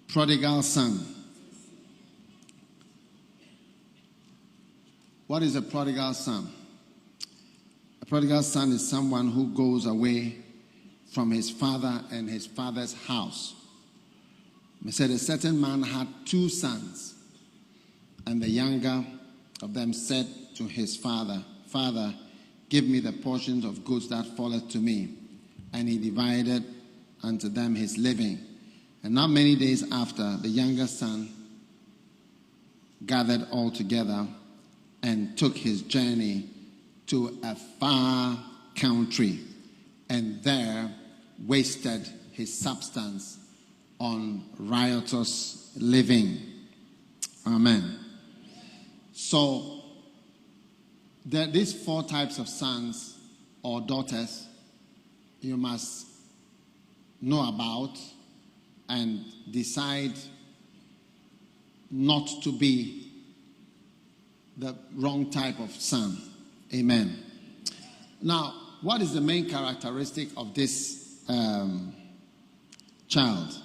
Prodigal son. What is a prodigal son? A prodigal son is someone who goes away from his father and his father's house. He said a certain man had 2 sons, and the younger of them said to his father, "Father, give me the portions of goods that falleth to me." And he divided unto them his living. And not many days after, the younger son gathered all together and took his journey to a far country, and there wasted his substance on riotous living. Amen. So, there are these 4 types of sons or daughters you must know about and decide not to be the wrong type of son. Amen. Now, what is the main characteristic of this child?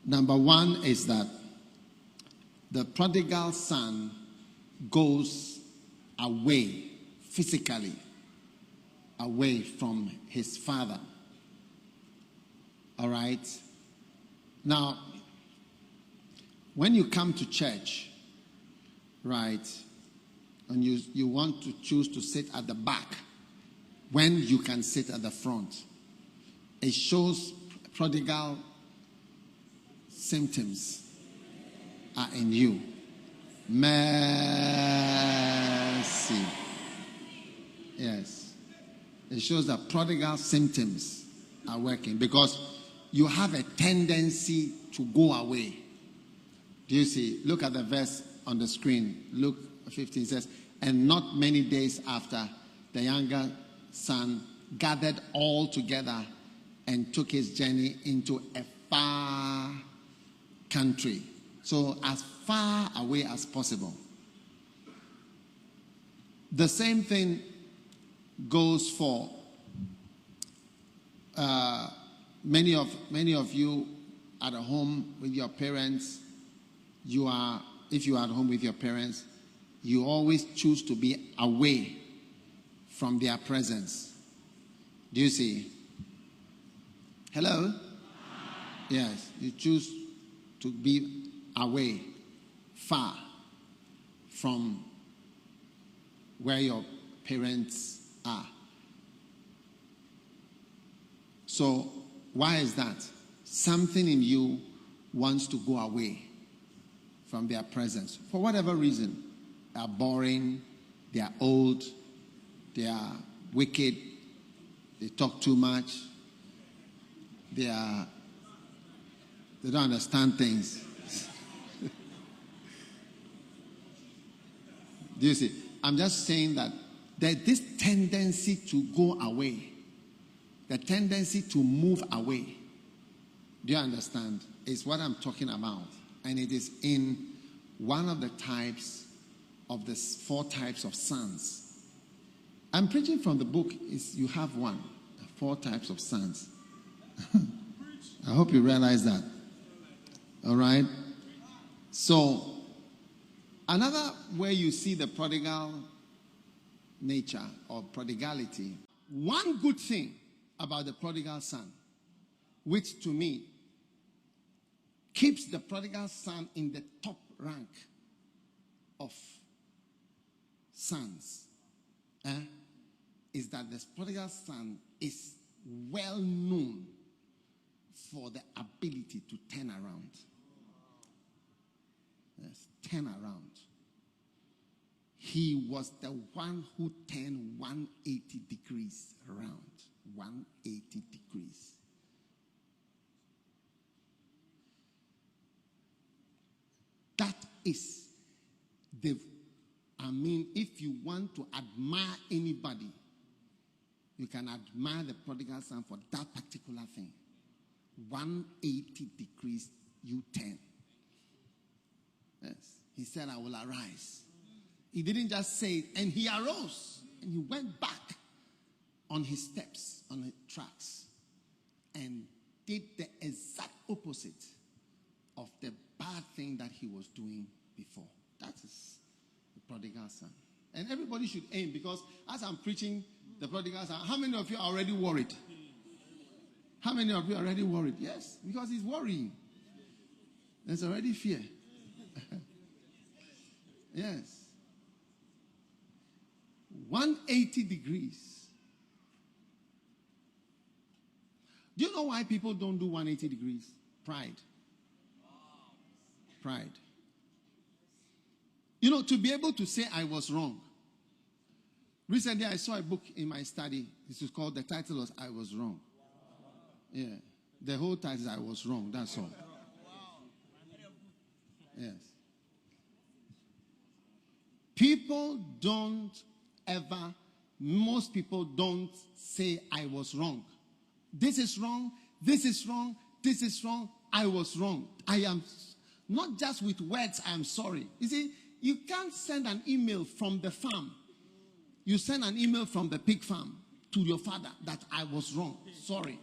Number 1 is that the prodigal son goes away physically, away from his father. All right? Now, when you come to church, right, and you want to choose to sit at the back when you can sit at the front, it shows prodigal symptoms are in you. Mercy. Yes. It shows that prodigal symptoms are working because you have a tendency to go away. Do you see? Look at the verse on the screen. Luke 15 says, "And not many days after, the younger son gathered all together and took his journey into a far country." So as far away as possible. The same thing goes for many of you at home with your parents. If you are at home with your parents, you always choose to be away from their presence. Do you see? Hello? Yes, you choose to be away, far from where your parents are. So, why is that? Something in you wants to go away from their presence. For whatever reason. They are boring, they are old, they are wicked, they talk too much, they don't understand things. Do you see? I'm just saying that there's this tendency to go away, the tendency to move away. Do you understand? Is what I'm talking about. And it is in one of the types of the 4 types of sons. I'm preaching from the book. You have 4 types of sons. I hope you realize that. All right? So, another way you see the prodigal nature or prodigality, one good thing about the prodigal son, which to me keeps the prodigal son in the top rank of sons, is that the prodigal son is well known for the ability to turn around. Yes, turn around. He was the one who turned 180 degrees around. 180 degrees. That is if you want to admire anybody, you can admire the prodigal son for that particular thing. 180 degrees U-turn. Yes. He said, "I will arise." He didn't just say it, and he arose. And he went back on his steps, on his tracks, and did the exact opposite thing that he was doing before. That is the prodigal son. And everybody should aim, because as I'm preaching the prodigal son, how many of you are already worried? How many of you are already worried? Yes, because he's worrying. There's already fear. Yes. 180 degrees. Do you know why people don't do 180 degrees? Pride. Pride. You know, to be able to say I was wrong. Recently, I saw a book in my study. This is called, the title was I Was Wrong. Yeah. The whole title is I Was Wrong. That's all. Yes. People don't ever, most people don't say I was wrong. This is wrong, this is wrong, this is wrong, I was wrong. I am, not just with words, I am sorry. You see, you can't send an email from the farm. You send an email from the pig farm to your father that I was wrong, sorry.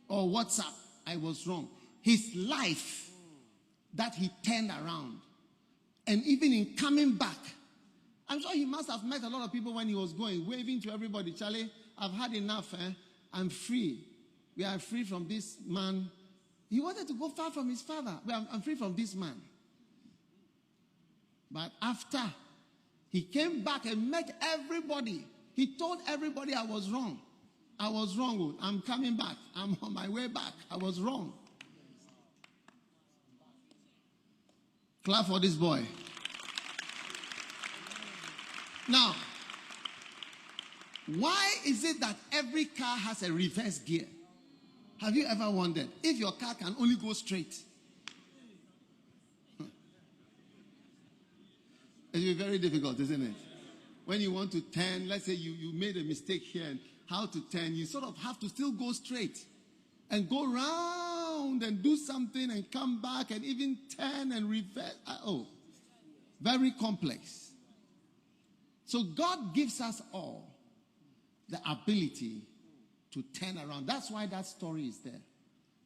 Or WhatsApp, I was wrong. His life that he turned around. And even in coming back, I'm sure he must have met a lot of people when he was going, waving to everybody. Charlie, I've had enough. I'm free. We are free from this man. He wanted to go far from his father. I'm free from this man. But after he came back and met everybody, he told everybody I was wrong. I was wrong. I'm coming back. I'm on my way back. I was wrong. Clap for this boy. Now, why is it that every car has a reverse gear? Have you ever wondered if your car can only go straight? It'll be very difficult, isn't it? When you want to turn, let's say you made a mistake here, and how to turn, you sort of have to still go straight and go round and do something and come back and even turn and reverse. Oh, very complex. So God gives us all the ability to turn around. That's why that story is there.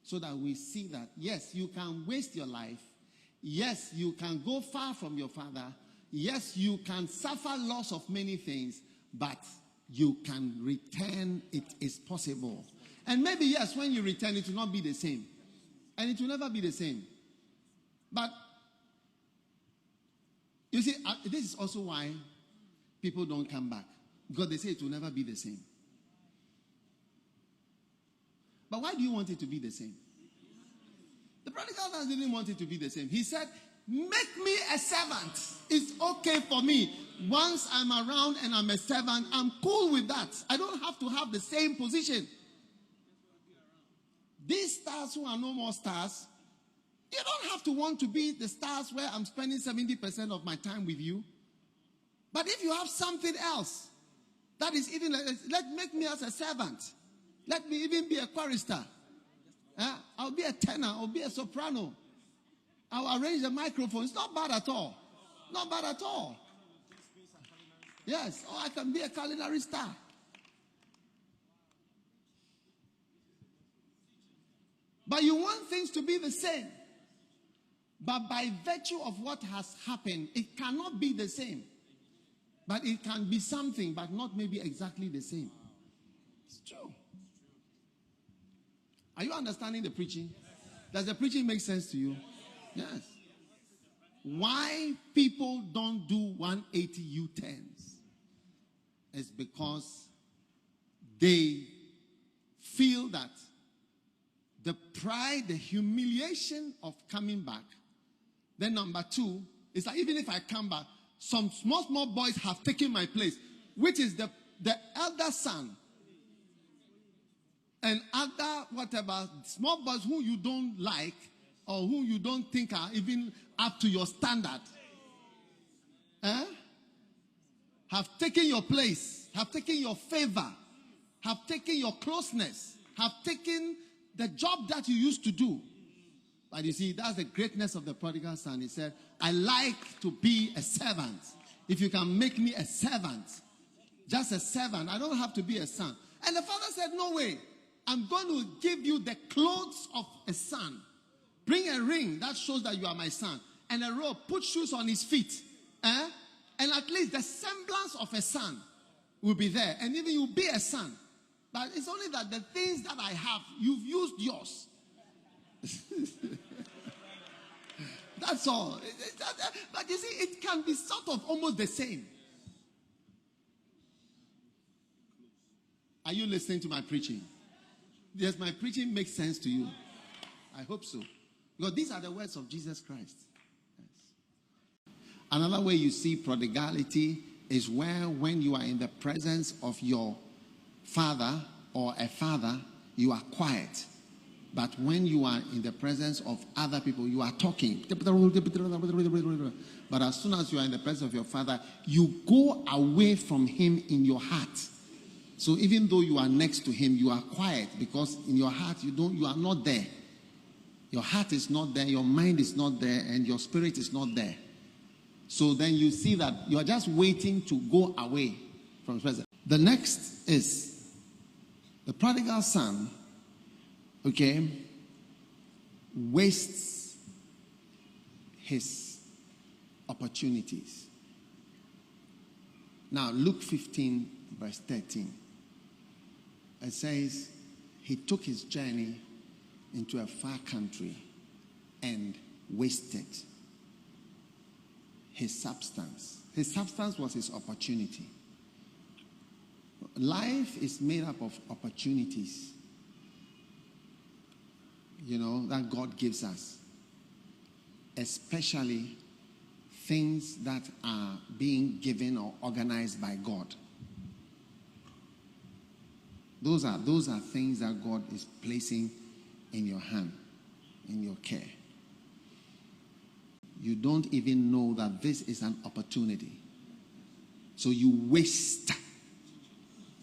So that we see that, yes, you can waste your life. Yes, you can go far from your father. Yes, you can suffer loss of many things, but you can return. It is possible. And maybe, yes, when you return, it will not be the same. And it will never be the same. But, you see, this is also why people don't come back. Because they say it will never be the same. But why do you want it to be the same? The prodigal son didn't want it to be the same. He said, make me a servant. It's okay for me. Once I'm around and I'm a servant, I'm cool with that. I don't have to have the same position. These stars who are no more stars, you don't have to want to be the stars where I'm spending 70% of my time with you. But if you have something else, that is even, make me as a servant. Let me even be a chorister. I'll be a tenor. I'll be a soprano. I'll arrange the microphone. It's not bad at all. Not bad at all. Yes. Or I can be a culinary star. But you want things to be the same. But by virtue of what has happened, it cannot be the same. But it can be something, but not maybe exactly the same. It's true. Are you understanding the preaching? Does the preaching make sense to you? Yes. Why people don't do 180 U-turns is because they feel that the pride, the humiliation of coming back. Then number two, is that even if I come back, some small boys have taken my place, which is the elder son and other whatever small boys who you don't like or who you don't think are even up to your standard, have taken your place, have taken your favor, have taken your closeness, have taken the job that you used to do. But you see, that's the greatness of the prodigal son. He said, I like to be a servant. If you can make me a servant, just a servant, I don't have to be a son. And the father said, no way. I'm going to give you the clothes of a son. Bring a ring that shows that you are my son. And a robe, put shoes on his feet. And at least the semblance of a son will be there. And even you'll be a son. But it's only that the things that I have, you've used yours. That's all. But you see, it can be sort of almost the same. Are you listening to my preaching? Yes, my preaching makes sense to you. I hope so. Because these are the words of Jesus Christ. Yes. Another way you see prodigality is where when you are in the presence of your father or a father, you are quiet. But when you are in the presence of other people, you are talking. But as soon as you are in the presence of your father, you go away from him in your heart. So even though you are next to him, you are quiet because in your heart you are not there. Your heart is not there, your mind is not there, and your spirit is not there. So then you see that you are just waiting to go away from his presence. The next is the prodigal son, wastes his opportunities. Now, Luke 15, verse 13. It says, he took his journey into a far country and wasted his substance. His substance was his opportunity. Life is made up of opportunities, that God gives us, especially things that are being given or organized by God. Those are things that God is placing in your hand, in your care. You don't even know that this is an opportunity. So you waste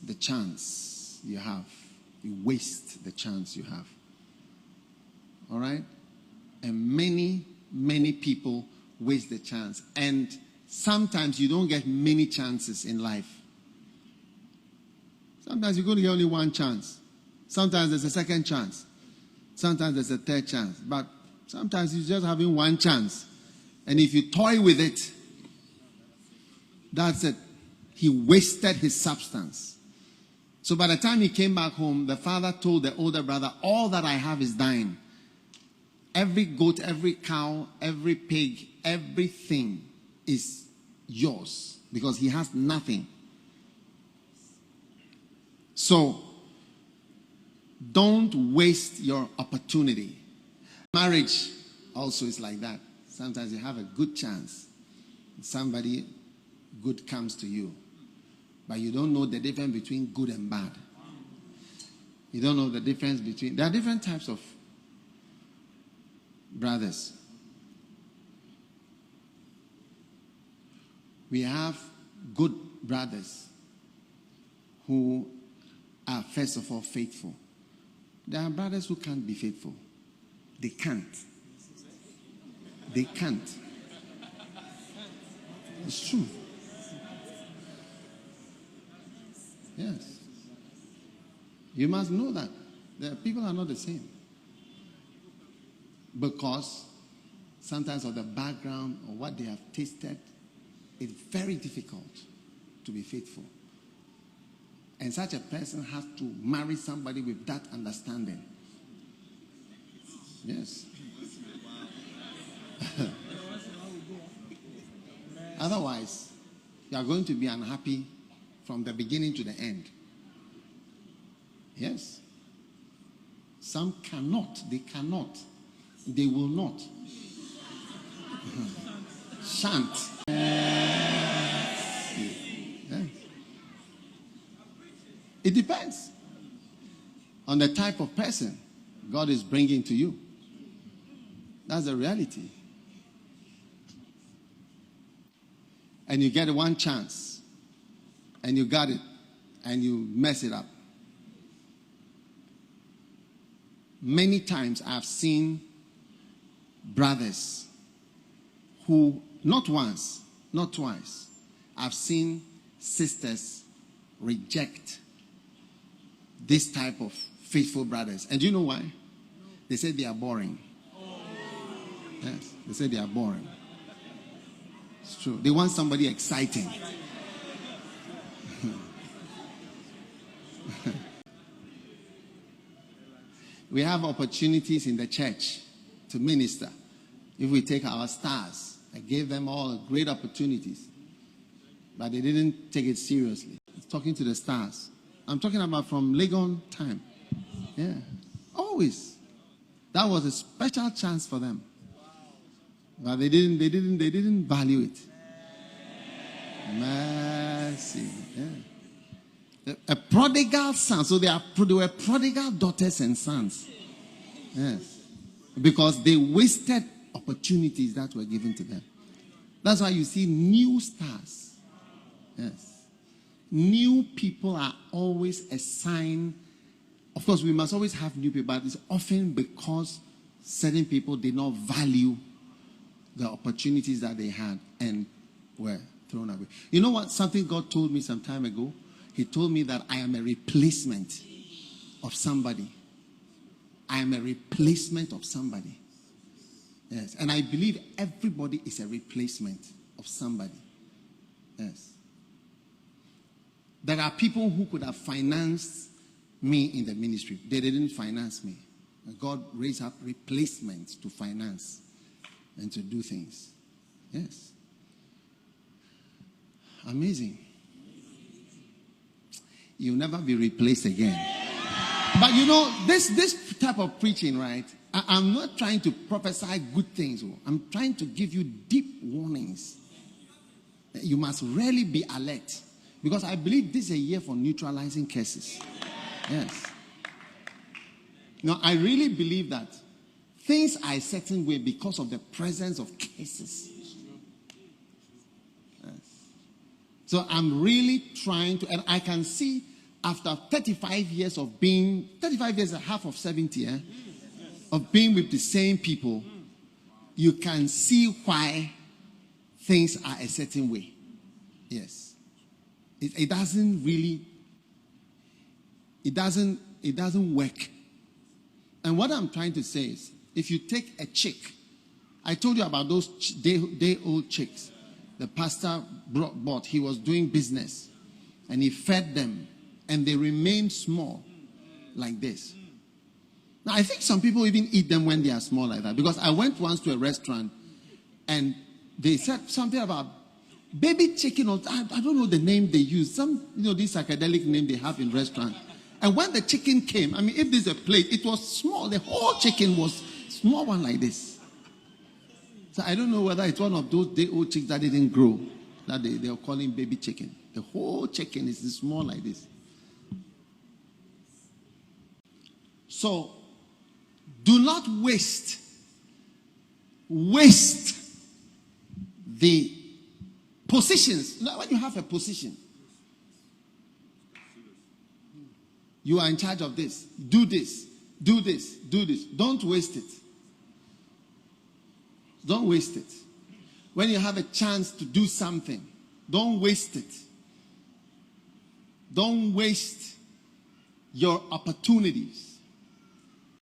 the chance you have. You waste the chance you have. All right? And many, many people waste the chance. And sometimes you don't get many chances in life. Sometimes you're going to get only one chance. Sometimes there's a second chance. Sometimes there's a third chance. But sometimes you're just having one chance. And if you toy with it, that's it. He wasted his substance. So by the time he came back home, the father told the older brother, all that I have is thine. Every goat, every cow, every pig, everything is yours. Because he has nothing. So, don't waste your opportunity. Marriage also is like that. Sometimes you have a good chance. Somebody good comes to you. But you don't know the difference between good and bad. You don't know the difference between... There are different types of brothers. We have good brothers who are first of all faithful. There are brothers who can't be faithful. They can't. They can't. It's true. Yes. You must know that. The people are not the same. Because sometimes of the background or what they have tasted, it's very difficult to be faithful. And such a person has to marry somebody with that understanding. Yes. Otherwise, you are going to be unhappy from the beginning to the end. Yes. Some cannot. They cannot. They will not. Shan't. Yes. It depends on the type of person God is bringing to you. That's the reality. And you get one chance, and you got it, and you mess it up. Many times I've seen brothers who, not once, not twice, I've seen sisters reject this type of faithful brothers. And do you know why? They say they are boring. Yes, they say they are boring. It's true. They want somebody exciting. We have opportunities in the church to minister. If we take our stars, I gave them all great opportunities, but they didn't take it seriously. It's talking to the stars. I'm talking about from Legon time. Yeah, always. That was a special chance for them, but they didn't value it. Mercy. Yeah. A prodigal son. So they were prodigal daughters and sons. Yes. Because they wasted opportunities that were given to them. That's why you see new stars. Yes. New people are always a sign. Of course, we must always have new people, but it's often because certain people did not value the opportunities that they had and were thrown away. You know what? Something God told me some time ago. He told me that I am a replacement of somebody. I am a replacement of somebody. Yes. And I believe everybody is a replacement of somebody. Yes. There are people who could have financed me in the ministry. They didn't finance me. God raised up replacements to finance and to do things. Yes. Amazing. You'll never be replaced again. But you know, this type of preaching, right? I'm not trying to prophesy good things. I'm trying to give you deep warnings. You must really be alert. Because I believe this is a year for neutralizing curses. Yes. Now, I really believe that things are a certain way because of the presence of curses. So I'm really trying to, and I can see after 35 years of being, 35 years and half of 70, of being with the same people, you can see why things are a certain way. Yes. It doesn't really, it doesn't work. And what I'm trying to say is, if you take a chick, I told you about those day-old chicks. The pastor bought, he was doing business and he fed them and they remained small like this. Now, I think some people even eat them when they are small like that, because I went once to a restaurant and they said something about baby chicken, or I don't know the name they use, some, this psychedelic name they have in restaurants. And when the chicken came, I mean, if there's a plate, it was small. The whole chicken was small one like this. So I don't know whether it's one of those day-old chicks that didn't grow, that they are calling baby chicken. The whole chicken is small like this. So, do not waste the positions. When you have a position, you are in charge of this. Do this. Do this. Do this. Don't waste it. Don't waste it. When you have a chance to do something, don't waste it. Don't waste your opportunities.